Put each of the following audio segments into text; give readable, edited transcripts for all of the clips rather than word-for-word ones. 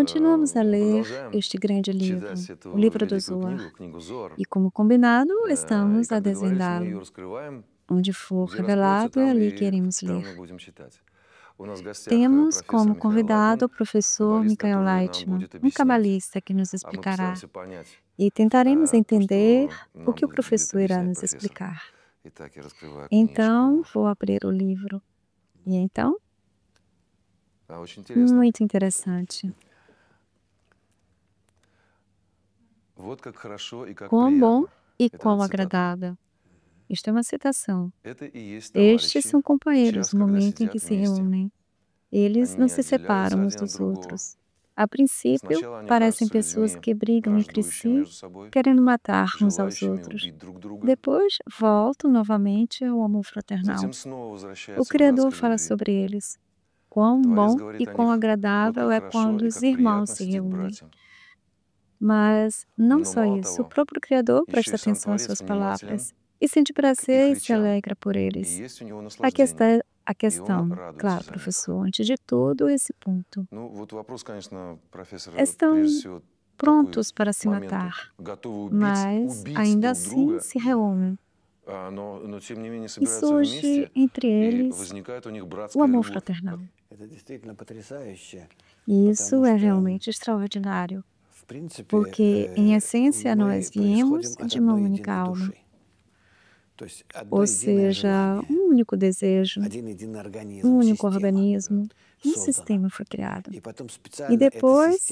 continuamos a ler este grande livro, o livro do Zohar, e como combinado, estamos a desvendá-lo. Onde for revelado, é ali que iremos ler. Temos como convidado o professor Mikhail Leitman, um cabalista que nos explicará, e tentaremos entender o que o professor irá nos explicar. Então, vou abrir o livro. E então? Muito interessante. Quão bom e quão agradável. Isto é uma citação. Estes são companheiros no momento em que se reúnem. Eles não se separam uns dos outros. A princípio, parecem pessoas que brigam entre si, querendo matar uns aos outros. Depois, voltam novamente ao amor fraternal. O Criador fala sobre eles. Quão bom e quão agradável é quando os irmãos se reúnem. Mas não só isso, o próprio Criador presta atenção às suas palavras e sente prazer e se alegra por eles. Aqui está a questão. Claro, professor, antes de tudo, esse ponto. Estão prontos para se matar, mas ainda assim se reúnem. E surge entre eles o amor fraternal. E isso é realmente extraordinário, porque, em essência, nós viemos de uma única alma. Ou seja, um único desejo, um único organismo, um sistema foi criado. E depois,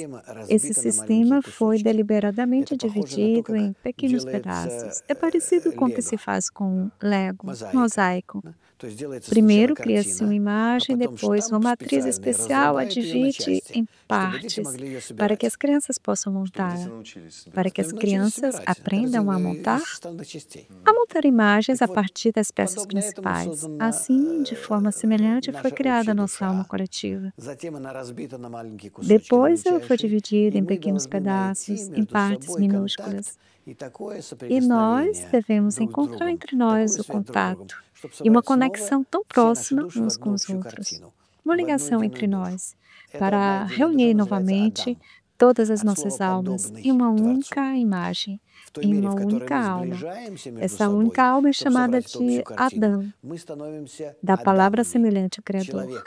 esse sistema foi deliberadamente dividido em pequenos pedaços. É parecido com o que se faz com Lego, mosaico. Primeiro cria-se uma imagem, depois uma matriz especial a divide em partes, para que as crianças possam montá-la, para que as crianças aprendam a montar imagens a partir das peças principais. Assim, de forma semelhante, foi criada a nossa alma coletiva. Depois, ela foi dividida em pequenos pedaços, em partes minúsculas. E nós devemos encontrar entre nós o contato e uma conexão tão próxima uns com os outros. Uma ligação entre nós, para reunir novamente todas as nossas almas em uma única imagem, em uma única alma. Essa única alma é chamada de Adão, da palavra semelhante ao Criador.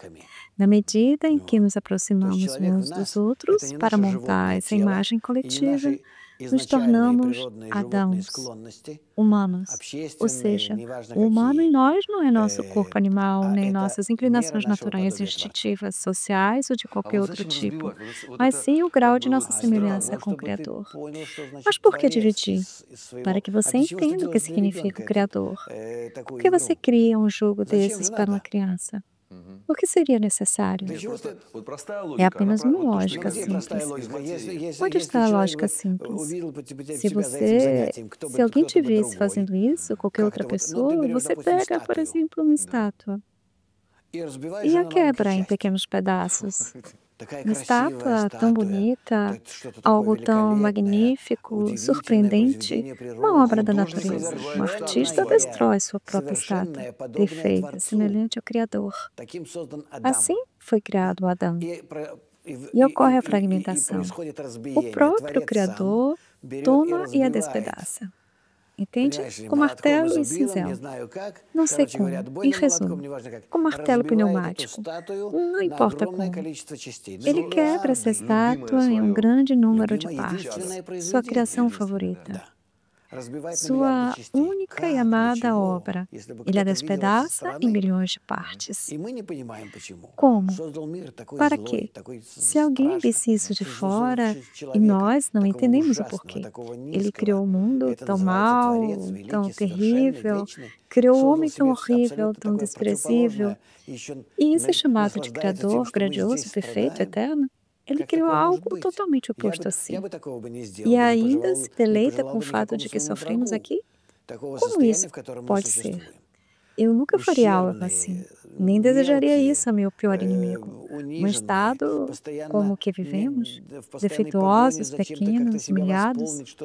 Na medida em que nos aproximamos uns dos outros para montar essa imagem coletiva, nos tornamos Adãos, humanos. Ou seja, o humano em nós não é nosso corpo animal, nem nossas inclinações naturais instintivas, sociais ou de qualquer outro tipo, mas sim o grau de nossa semelhança com o Criador. Mas por que dividir? Para que você entenda o que significa o Criador. Por que você cria um jogo desses para uma criança? O que seria necessário? É apenas uma lógica simples. Onde está a lógica simples? Se alguém te visse fazendo isso, qualquer outra pessoa, você pega, por exemplo, uma estátua e a quebra em pequenos pedaços. Uma estátua tão bonita, algo tão magnífico, surpreendente, uma obra da natureza. Um artista destrói sua própria estátua, perfeita, semelhante ao Criador. Assim foi criado o Adão. E ocorre a fragmentação. O próprio Criador toma e a despedaça. Entende? Com martelo e cincel. Não sei como. Em resumo, com martelo pneumático. Não importa como. Ele quebra essa estátua em um grande número de partes. Sua criação favorita. Sua única e amada obra. Ele a despedaça em milhões de partes. Como? Para quê? Se alguém visse isso de fora e nós não entendemos o porquê. Ele criou o mundo tão mal, tão terrível, criou o homem tão horrível, tão desprezível. E isso é chamado de Criador, grandioso, perfeito, eterno? Ele criou algo totalmente oposto a si. E ainda se deleita com o fato de que sofremos aqui? Como isso pode ser? Eu nunca faria algo assim, nem desejaria isso a meu pior inimigo. Um estado como o que vivemos, defeituosos, pequenos, humilhados,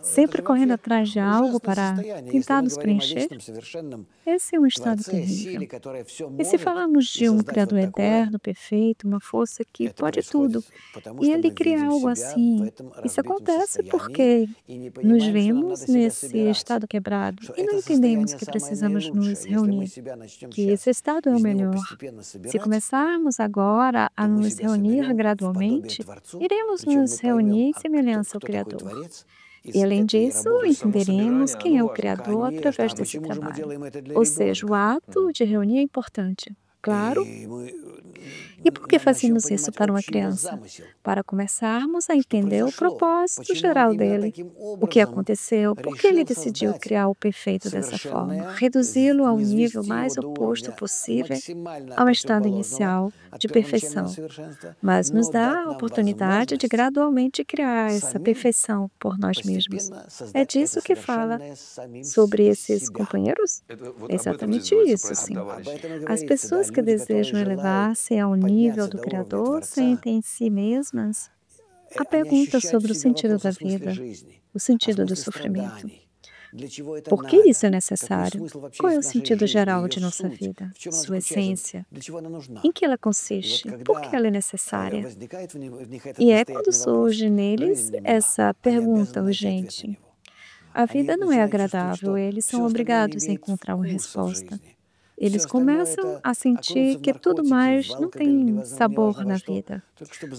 sempre correndo atrás de algo para tentar nos preencher. Esse é um estado terrível. E se falamos de um Criador eterno, perfeito, uma força que pode tudo, e Ele cria algo assim, isso acontece porque nos vemos nesse estado quebrado e não entendemos que precisamos nos reunir, que esse estado é o melhor. Se começarmos agora a nos reunir gradualmente, iremos nos reunir em semelhança ao Criador. E, além disso, entenderemos quem é o Criador através desse trabalho. Ou seja, o ato de reunir é importante. Claro. E por que fazemos isso para uma criança? Para começarmos a entender o propósito geral dele, o que aconteceu, por que ele decidiu criar o perfeito dessa forma, reduzi-lo ao nível mais oposto possível ao estado inicial de perfeição, mas nos dá a oportunidade de gradualmente criar essa perfeição por nós mesmos. É disso que fala sobre esses companheiros? É exatamente isso, sim. As pessoas que desejam elevar-se ao nível do Criador sentem em si mesmas a pergunta sobre o sentido da vida, o sentido do sofrimento. Por que isso é necessário? Qual é o sentido geral de nossa vida? Sua essência? Em que ela consiste? Por que ela é necessária? E é quando surge neles essa pergunta urgente. A vida não é agradável, eles são obrigados a encontrar uma resposta. Eles começam a sentir que tudo mais não tem sabor na vida.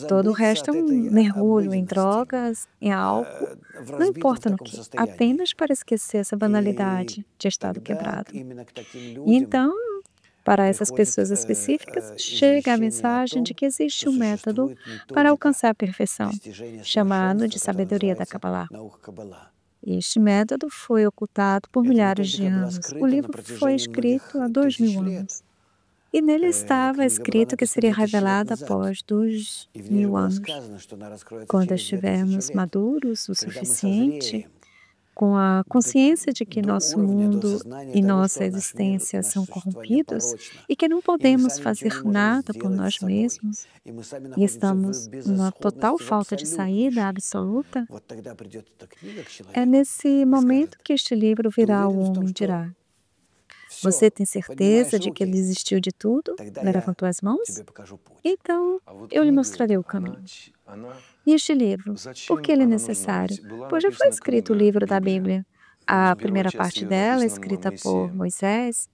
Todo o resto é um mergulho em drogas, em álcool, não importa no que, apenas para esquecer essa banalidade de estado quebrado. E então, para essas pessoas específicas, chega a mensagem de que existe um método para alcançar a perfeição, chamado de sabedoria da Kabbalah. Este método foi ocultado por milhares de anos. O livro foi escrito há 2000 anos. E nele estava escrito que seria revelado após 2000 anos. Quando estivermos maduros o suficiente, com a consciência de que nosso mundo e nossa existência são corrompidos e que não podemos fazer nada por nós mesmos e estamos numa total falta de saída absoluta, é nesse momento que este livro virá ao homem e dirá: você tem certeza de que ele desistiu de tudo? Levantou as mãos? Então, eu lhe mostrarei o caminho. E este livro, por que ele é necessário? Pois já foi escrito o livro da Bíblia. A primeira parte dela, escrita por Moisés,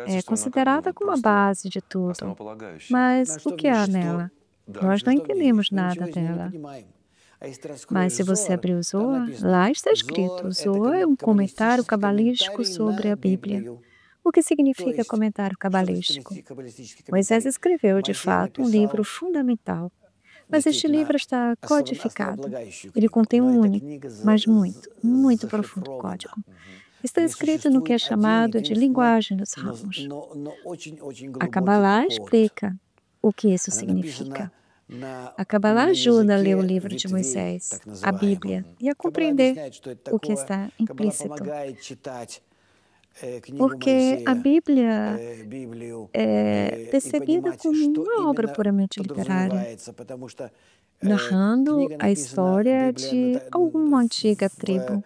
é considerada como a base de tudo. Mas o que há nela? Nós não entendemos nada dela. Mas se você abrir o Zohar, lá está escrito. O Zohar é um comentário cabalístico sobre a Bíblia. O que significa comentário cabalístico? Moisés escreveu, de fato, um livro fundamental. Mas este livro está codificado. Ele contém um único, mas muito, muito profundo código. Está escrito no que é chamado de linguagem dos ramos. A Kabbalah explica o que isso significa. A Kabbalah ajuda a ler o livro de Moisés, a Bíblia, e a compreender o que está implícito. Porque a Bíblia é percebida como uma obra puramente literária, narrando a história de alguma antiga tribo.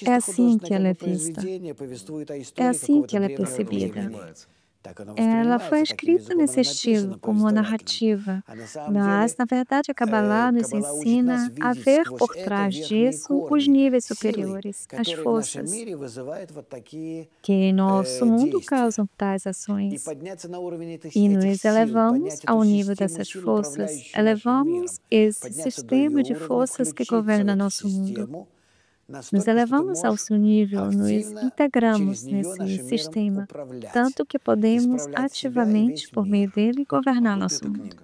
É assim que ela é vista. É assim que ela é percebida. Ela foi escrita nesse estilo, como uma narrativa, mas, na verdade, a Kabbalah nos ensina a ver por trás disso os níveis superiores, as forças, que em nosso mundo causam tais ações. E nos elevamos ao nível dessas forças, elevamos esse sistema de forças que governa nosso mundo. Nos elevamos ao seu nível, nos integramos nesse sistema, tanto que podemos ativamente, por meio dele, governar nosso mundo,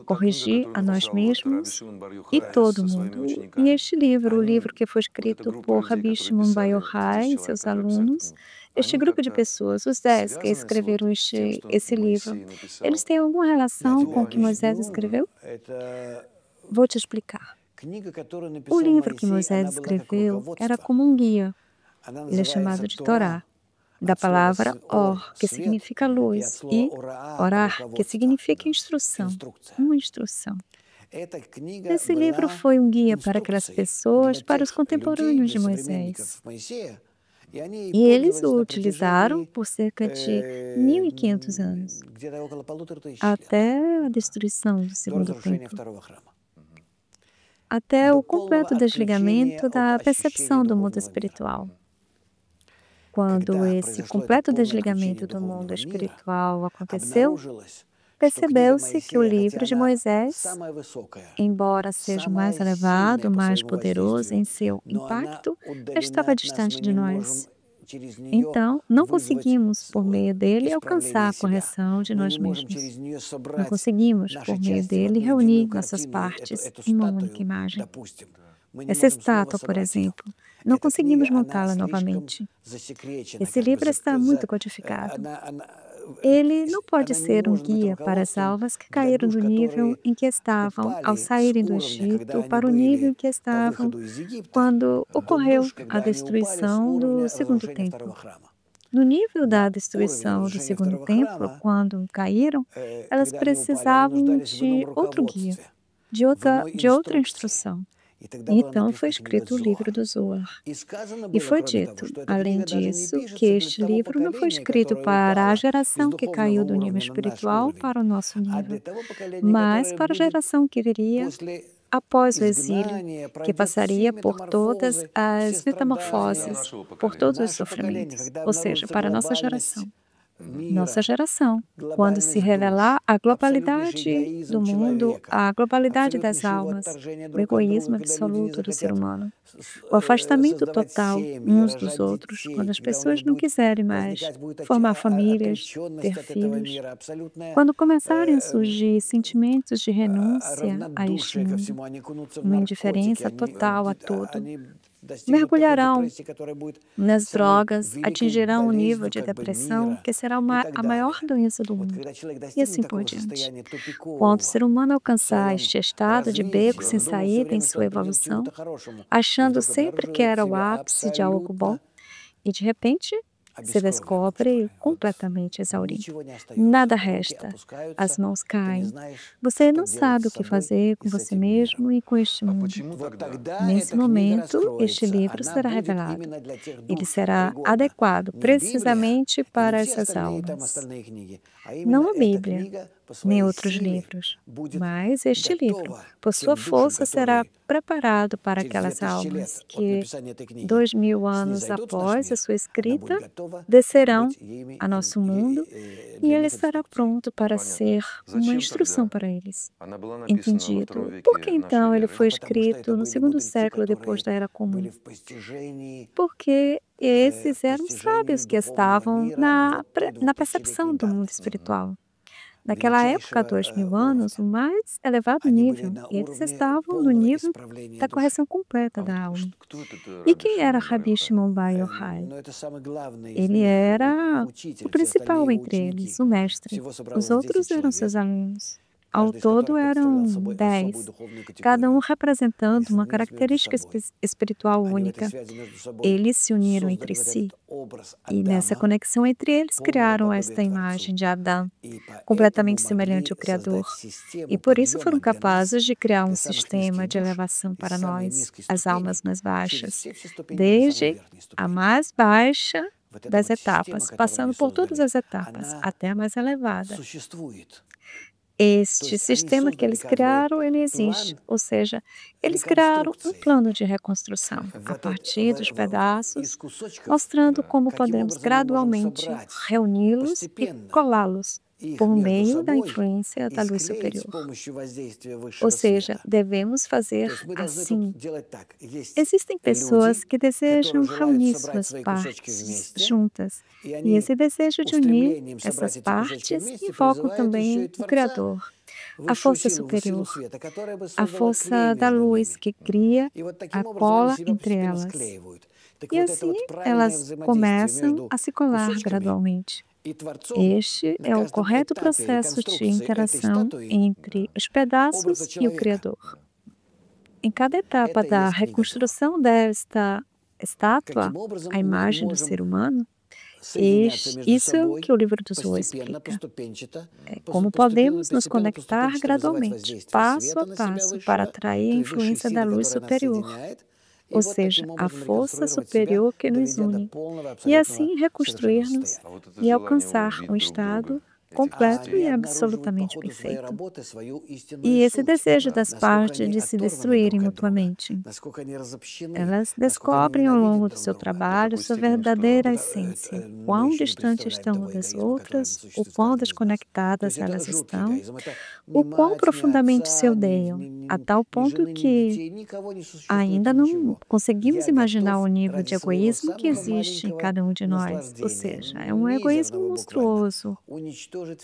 corrigir a nós mesmos e todo mundo. E este livro, o livro que foi escrito por Rabbi Shimon Bar Yochai e seus alunos, este grupo de pessoas, os 10 que escreveram esse livro, eles têm alguma relação com o que Moisés escreveu? Vou te explicar. O livro que Moisés escreveu era como um guia. Ele é chamado de Torá. da palavra or, que significa luz, e orar, que significa instrução, uma instrução. Esse livro foi um guia para aquelas pessoas, para os contemporâneos de Moisés. E eles o utilizaram por cerca de 1500 anos, até a destruição do segundo templo, até o completo desligamento da percepção do mundo espiritual. Quando esse completo desligamento do mundo espiritual aconteceu, percebeu-se que o livro de Moisés, embora seja o mais elevado, mais poderoso em seu impacto, estava distante de nós. Então, não conseguimos, por meio dele, alcançar a correção de nós mesmos. Não conseguimos, por meio dele, reunir nossas partes em uma única imagem. Essa estátua, por exemplo, não conseguimos montá-la novamente. Esse livro está muito codificado. Ele não pode ser um guia para as almas que caíram do nível em que estavam ao saírem do Egito para o nível em que estavam quando ocorreu a destruição do segundo templo. No nível da destruição do segundo templo, quando caíram, elas precisavam de outro guia, de outra instrução. Então foi escrito o livro do Zohar. E foi dito, além disso, que este livro não foi escrito para a geração que caiu do nível espiritual para o nosso nível, mas para a geração que viria após o exílio, que passaria por todas as metamorfoses, por todos os sofrimentos, ou seja, para a nossa geração. Nossa geração, quando se revelar a globalidade do mundo, a globalidade das almas, o egoísmo absoluto do ser humano, o afastamento total uns dos outros, quando as pessoas não quiserem mais formar famílias, ter filhos, quando começarem a surgir sentimentos de renúncia a este mundo, uma indiferença total a tudo, mergulharão nas drogas, atingirão um nível de depressão que será a maior doença do mundo, e assim por diante. Quando o ser humano alcançar este estado de beco sem saída em sua evolução, achando sempre que era o ápice de algo bom, e de repente se descobre completamente exaurido. Nada resta, as mãos caem. Você não sabe o que fazer com você mesmo e com este mundo. Nesse momento, este livro será revelado. Ele será adequado precisamente para essas almas. Não a Bíblia, nem outros livros, mas este livro, por sua força, será preparado para aquelas almas que, 2000 anos após a sua escrita, descerão a nosso mundo e ele estará pronto para ser uma instrução para eles. Entendido? Por que então ele foi escrito no segundo século depois da Era Comum? Porque esses eram sábios que estavam na percepção do mundo espiritual. Naquela época, 2000 anos, o mais elevado nível, eles estavam no nível da correção completa da alma. E quem era Rabi Shimon Bar Yochai? Ele era o principal entre eles, o mestre. Os outros eram seus alunos. Ao todo eram 10, cada um representando uma característica espiritual única. Eles se uniram entre si e nessa conexão entre eles criaram esta imagem de Adão, completamente semelhante ao Criador. E por isso foram capazes de criar um sistema de elevação para nós, as almas mais baixas, desde a mais baixa das etapas, passando por todas as etapas, até a mais elevada. Este sistema que eles criaram, ele existe, ou seja, eles criaram um plano de reconstrução a partir dos pedaços, mostrando como podemos gradualmente reuni-los e colá-los por meio da influência da luz superior. Ou seja, devemos fazer assim. Existem pessoas que desejam reunir suas partes juntas, e esse desejo de unir essas partes invocam também o Criador, a força superior, a força da luz que cria a cola entre elas. E assim elas começam a se colar gradualmente. Este é o correto processo de interação entre os pedaços e o Criador. Em cada etapa da reconstrução desta estátua, a imagem do ser humano, Isso é o que o livro do Zohar explica. É como podemos nos conectar gradualmente, passo a passo, para atrair a influência da luz superior, ou seja, a força superior que nos une, e assim reconstruir-nos e alcançar um estado completo e absolutamente perfeito. E esse desejo das partes de se destruírem mutuamente. Elas descobrem ao longo do seu trabalho sua verdadeira essência, quão distantes estão umas das outras, o quão desconectadas elas estão, o quão profundamente se odeiam, a tal ponto que ainda não conseguimos imaginar o nível de egoísmo que existe em cada um de nós. Ou seja, é um egoísmo monstruoso.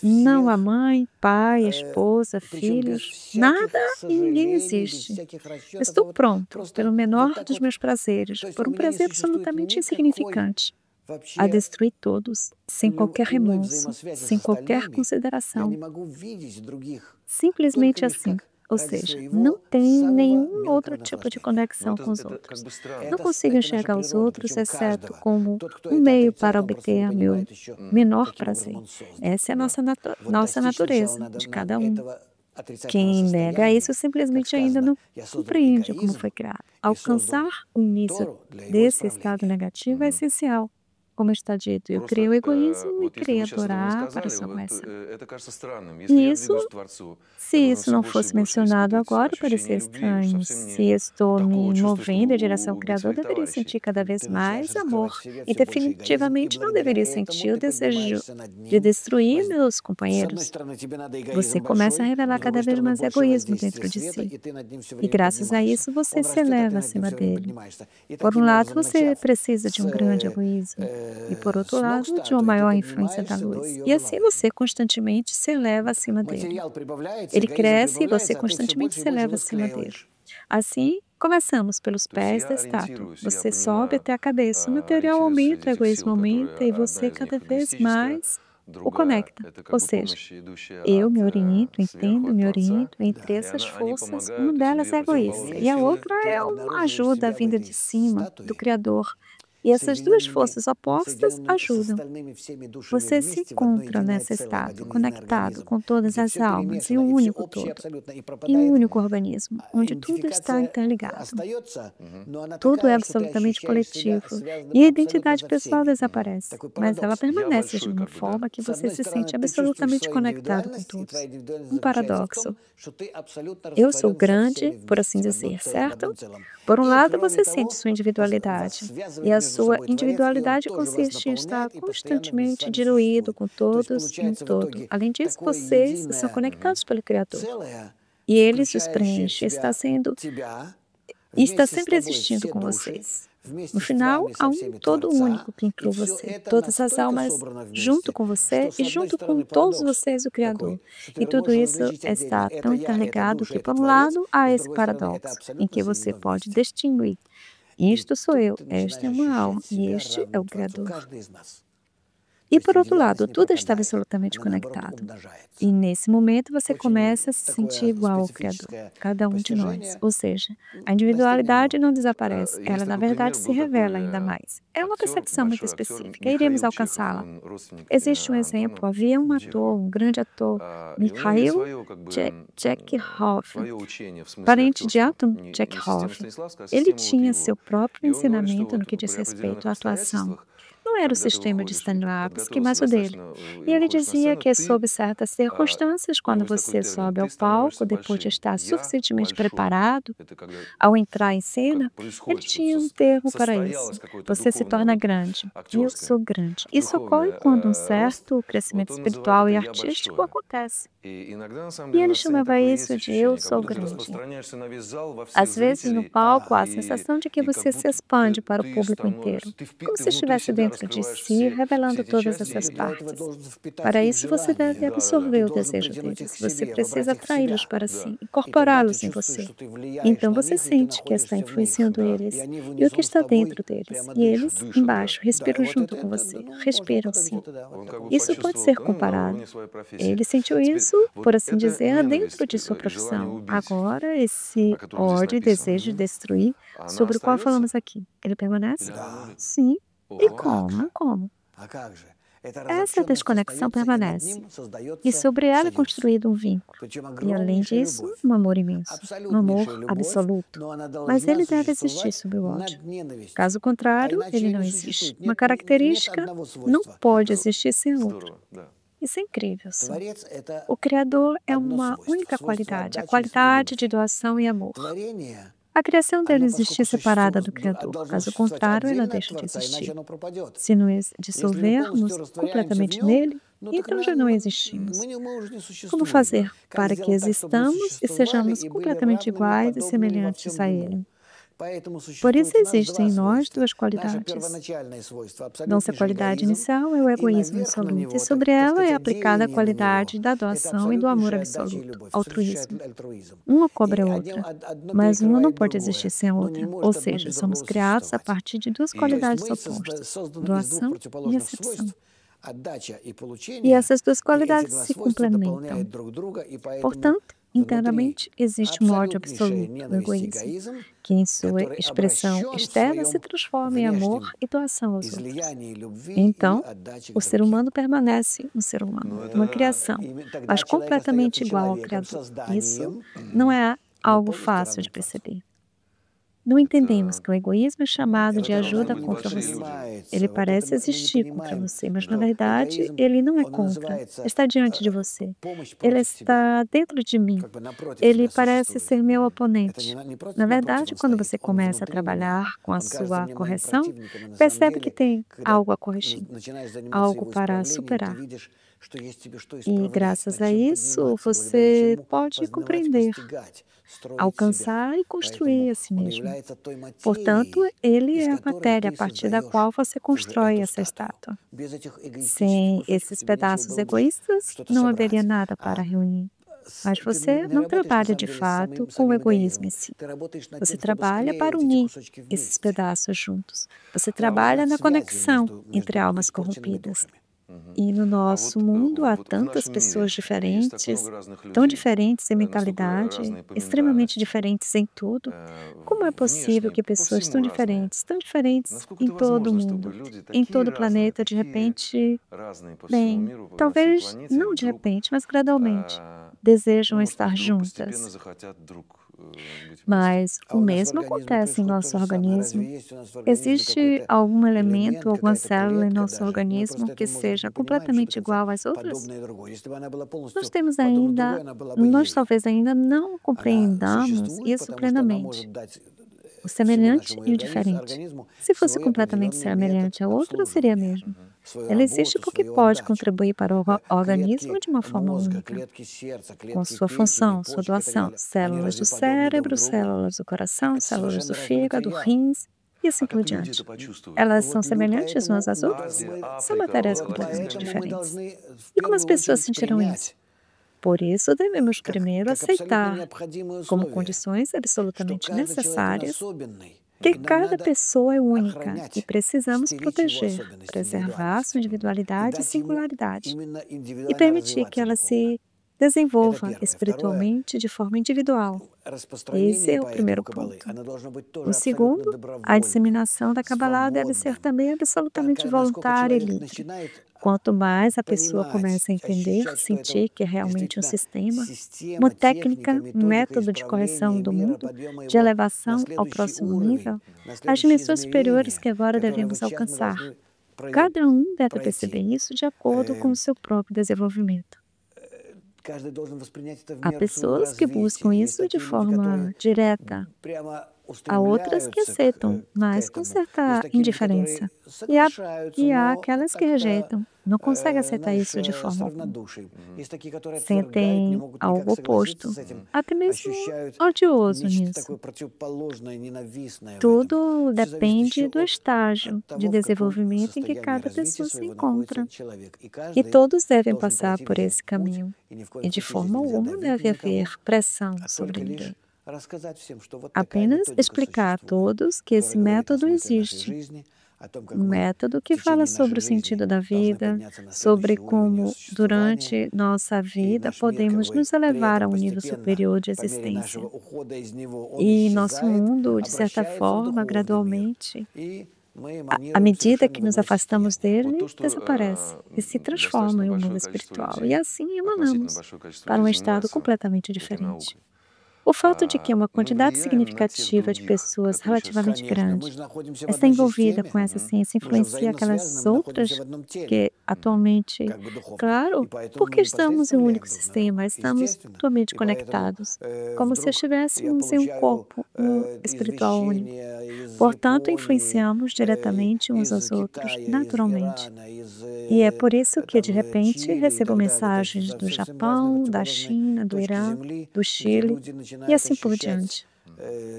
Não há mãe, pai, esposa, filhos, nada e ninguém existe. Estou pronto, pelo menor dos meus prazeres, por um prazer absolutamente insignificante, a destruir todos, sem qualquer remorso, sem qualquer consideração. Simplesmente assim. Ou seja, não tem nenhum outro tipo de conexão com os outros. Não consigo enxergar os outros, exceto como um meio para obter meu menor prazer. Essa é a nossa natureza, de cada um. Quem nega isso simplesmente ainda não compreende como foi criado. Alcançar o início desse estado negativo é essencial. Como está dito, eu criei o egoísmo e criei a Torá para a sua correção. E isso, se isso não fosse mencionado agora, parecia estranho. Se estou me movendo em direção ao Criador, deveria sentir cada vez mais amor. E definitivamente não deveria sentir o desejo de destruir meus companheiros. Você começa a revelar cada vez mais egoísmo dentro de si. E graças a isso, você se eleva acima dele. Por um lado, você precisa de um grande egoísmo. E por outro lado, de uma maior influência da luz. E assim você constantemente se eleva acima dele. Ele cresce e você constantemente se eleva acima dele. Assim, começamos pelos pés da estátua. Você sobe até a cabeça. O material aumenta, o egoísmo aumenta e você cada vez mais o conecta. Ou seja, eu me oriento, entendo, me oriento entre essas forças. Uma delas é egoísta e a outra é uma ajuda vinda de cima, do Criador. E essas duas forças opostas ajudam. Você se encontra nesse estado, conectado com todas as almas, em um único todo, em um único organismo, onde tudo está interligado. Tudo é absolutamente coletivo, e a identidade pessoal desaparece, mas ela permanece de uma forma que você se sente absolutamente conectado com todos. Um paradoxo. Eu sou grande, por assim dizer, certo? Por um lado, você sente sua individualidade, e a sua individualidade consiste em estar constantemente diluído com todos em todo. Além disso, vocês são conectados pelo Criador. E Ele os preenche, está sempre existindo com vocês. No final, há um todo único que inclui você, todas as almas junto com você e junto com todos vocês o Criador. E tudo isso está tão interligado que, por um lado, há esse paradoxo, em que você pode distinguir: isto sou eu, esta é uma alma e este é o Criador. E por outro lado, tudo está absolutamente conectado. E nesse momento você começa a se sentir igual ao Criador, cada um de nós. Ou seja, a individualidade não desaparece, ela na verdade se revela ainda mais. É uma percepção muito específica, iremos alcançá-la. Existe um exemplo, havia um ator, um grande ator, Mikhail Chekhov, parente de Anton Chekhov. Ele tinha seu próprio ensinamento no que diz respeito à atuação. Não era o sistema de Stanislavski, mas o dele. E ele dizia que, sob certas circunstâncias, quando você sobe ao palco, depois de estar suficientemente preparado, ao entrar em cena, ele tinha um termo para isso. Você se torna grande. Eu sou grande. Isso ocorre quando um certo crescimento espiritual e artístico acontece. E ele chamava isso de eu sou grande. Às vezes, no palco, há a sensação de que você se expande para o público inteiro, como se estivesse dentro de si, revelando todas essas partes. Para isso, você deve absorver o desejo deles. Você precisa atraí-los para si, incorporá-los em você. Então, você sente que está influenciando eles e o que está dentro deles. E eles, embaixo, respiram junto com você. Respiram, sim. Isso pode ser comparado. Ele sentiu isso, por assim dizer, dentro de sua profissão. Agora, esse ódio e desejo de destruir, sobre o qual falamos aqui, ele permanece? Sim. E como? Como? Essa desconexão permanece, e sobre ela é construído um vínculo. E, além disso, um amor imenso, um amor absoluto. Mas ele deve existir sob o ódio. Caso contrário, ele não existe. Uma característica não pode existir sem a outra. Isso é incrível, só. O Criador é uma única qualidade, a qualidade de doação e amor. A criação deve existir separada do Criador, caso contrário, ela deixa de existir. Se nos dissolvermos completamente nele, então já não existimos. Como fazer para que existamos e sejamos completamente iguais e semelhantes a ele? Por isso existem em nós duas qualidades. Nossa qualidade inicial é o egoísmo absoluto, e sobre ela é aplicada a qualidade da doação e do amor absoluto, altruísmo. Uma cobre a outra, mas uma não pode existir sem a outra. Ou seja, somos criados a partir de duas qualidades opostas, doação e recepção. E essas duas qualidades se complementam. Portanto, internamente existe um ódio absoluto, o egoísmo, que em sua expressão externa se transforma em amor e doação aos outros. Então, o ser humano permanece um ser humano, uma criação, mas completamente igual ao Criador. Isso não é algo fácil de perceber. Não entendemos que o egoísmo é chamado de ajuda contra você. Ele parece existir contra você, mas na verdade ele não é contra, está diante de você. Ele está dentro de mim. Ele parece ser meu oponente. Na verdade, quando você começa a trabalhar com a sua correção, percebe que tem algo a corrigir, algo para superar. E graças a isso, você pode compreender, alcançar e construir a si mesmo. Portanto, ele é a matéria a partir da qual você constrói essa estátua. Sem esses pedaços egoístas, não haveria nada para reunir. Mas você não trabalha de fato com o egoísmo em si. Você trabalha para unir esses pedaços juntos. Você trabalha na conexão entre almas corrompidas. E no nosso mundo há tantas pessoas diferentes, tão diferentes em mentalidade, extremamente diferentes em tudo. Como é possível que pessoas tão diferentes em todo o mundo, em todo o planeta, de repente, bem, talvez não de repente, mas gradualmente, desejam estar juntas? Mas o mesmo acontece em nosso organismo. Existe algum elemento, alguma célula em nosso organismo que seja completamente igual às outras? Nós talvez ainda não compreendamos isso plenamente. O semelhante e o diferente. Se fosse completamente semelhante a outra, seria mesmo. Ela existe porque pode contribuir para o organismo de uma forma única, com sua função, sua doação. Células do cérebro, células do coração, células do fígado, rins e assim por diante. Elas são semelhantes umas às outras? São matérias completamente diferentes. E como as pessoas sentirão isso? Por isso, devemos primeiro aceitar, como condições absolutamente necessárias, que cada pessoa é única e precisamos proteger, preservar sua individualidade e singularidade e permitir que ela se desenvolva espiritualmente de forma individual. Esse é o primeiro ponto. O segundo, a disseminação da Kabbalah deve ser também absolutamente voluntária e livre. Quanto mais a pessoa começa a entender, sentir que é realmente um sistema, uma técnica, um método de correção do mundo, de elevação ao próximo nível, as dimensões superiores que agora devemos alcançar. Cada um deve perceber isso de acordo com o seu próprio desenvolvimento. Há pessoas que buscam isso de forma direta, há outras que aceitam, mas com certa indiferença. E há aquelas que rejeitam, não conseguem aceitar isso de forma alguma. Sentem algo oposto, até mesmo odioso nisso. Tudo depende do estágio de desenvolvimento em que cada pessoa se encontra. E todos devem passar por esse caminho. E de forma alguma deve haver pressão sobre ninguém. Apenas explicar a todos que esse método existe. Um método que fala sobre o sentido da vida, sobre como, durante nossa vida, podemos nos elevar a um nível superior de existência. E nosso mundo, de certa forma, gradualmente, À medida que nos afastamos dele, desaparece e se transforma em um mundo espiritual. E assim emanamos para um estado completamente diferente. O fato de que uma quantidade significativa de pessoas relativamente grande está envolvida com essa ciência influencia aquelas outras que atualmente, claro, porque estamos em um único sistema, estamos mutuamente conectados, como se estivéssemos em um corpo espiritual único. Portanto, influenciamos diretamente uns aos outros, naturalmente. E é por isso que, de repente, recebo mensagens do Japão, da China, do Irã, do Chile e assim por diante.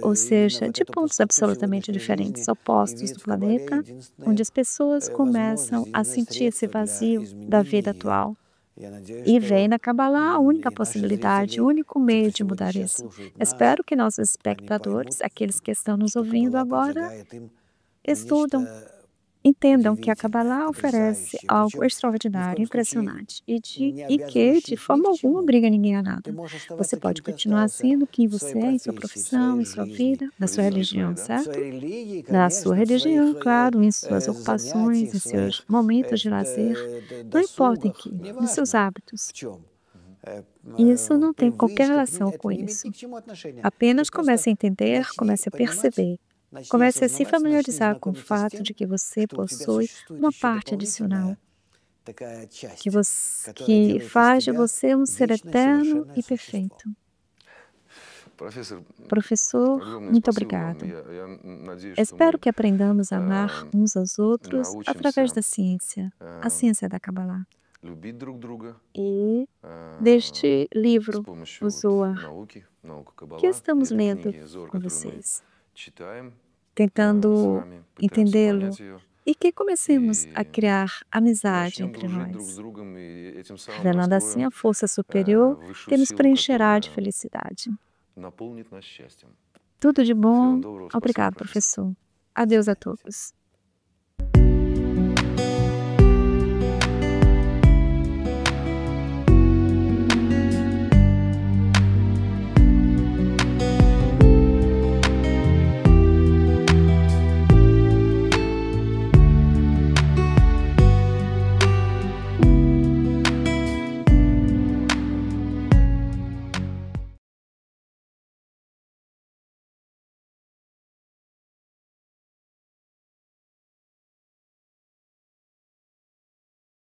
Ou seja, de pontos absolutamente diferentes, opostos do planeta, onde as pessoas começam a sentir esse vazio da vida atual. E veem na Kabbalah a única possibilidade, o único meio de mudar isso. Espero que nossos espectadores, aqueles que estão nos ouvindo agora, estudam, entendam que a Kabbalah oferece algo extraordinário, impressionante, e que, de forma alguma, obriga ninguém a nada. Você pode continuar sendo quem você é em sua profissão, em sua vida, na sua religião, certo? Na sua religião, claro, em suas ocupações, em seus momentos de lazer, não importa em que, nos seus hábitos. Isso não tem qualquer relação com isso. Apenas comece a entender, comece a perceber. Comece a se familiarizar com o fato de que você possui uma parte adicional que faz de você um ser eterno e perfeito. Professor, muito obrigado. Espero que aprendamos a amar uns aos outros através da ciência, a ciência da Kabbalah. E deste livro, o Zohar, que estamos lendo com vocês, tentando entendê-lo, e que comecemos a criar amizade entre nós, revelando assim a força superior que nos preencherá de felicidade. Tudo de bom. Obrigado, professor. Adeus a todos.